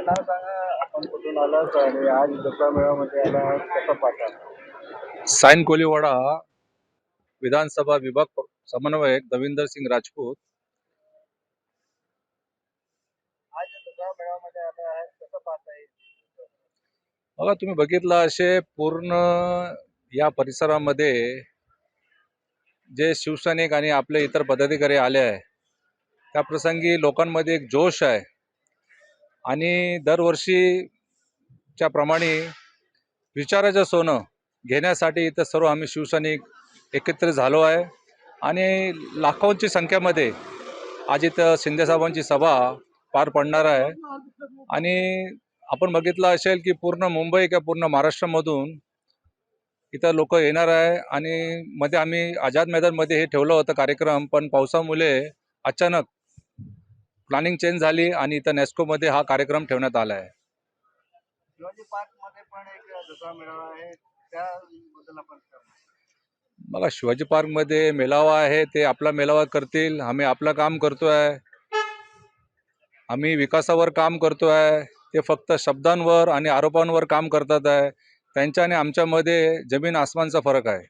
आपलं नाव सांगा, आपण कुठून आलात आणि आज दसरा मेळाव्यामध्ये आला आहात, कसं पाहता? साइन कोलीवाड़ा विधानसभा विभाग समन्वयक दविंदर सिंग राजपूत। आज दसरा मेळाव्यामध्ये आला आहात, कसं पाहता येईल? बघा, तुम्ही बघितलं असे पूर्ण या परिसरामध्ये जे शिवसैनिक आणि आपले इतर पदाधिकारी आले आहे, त्या प्रसंगी लोकांमध्ये एक जोश आहे आणि दरवर्षीच्या प्रमाणे विचाराचं सोनं घेण्यासाठी इथं सर्व आम्ही शिवसैनिक एकत्रित झालो आहे आणि लाखोंची संख्येमध्ये आज इथं शिंदेसाहेबांची सभा पार पडणार आहे। आणि आपण बघितलं असेल की पूर्ण मुंबई किंवा पूर्ण महाराष्ट्रामधून इथं लोक येणार आहे आणि मध्ये आम्ही आझाद मैदानमध्ये हे ठेवलं होतं कार्यक्रम, पण पावसामुळे अचानक प्लॅनिंग चेंज झाली आणि इथं नेस्कोमध्ये हा कार्यक्रम ठेवण्यात आला आहे। शिवाजी पार्क मध्ये पण एक दसरा मेळावा आहे, त्याबद्दल आपण काय म्हणता? बघा, शिवाजी पार्कमध्ये मेळावा आहे, ते आपला मेळावा करतील, आम्ही आपलं काम करतोय, आम्ही विकासावर काम करतोय। ते फक्त शब्दांवर आणि आरोपांवर काम करतात आहे। त्यांच्या आणि आमच्यामध्ये जमीन आसमानचा फरक आहे।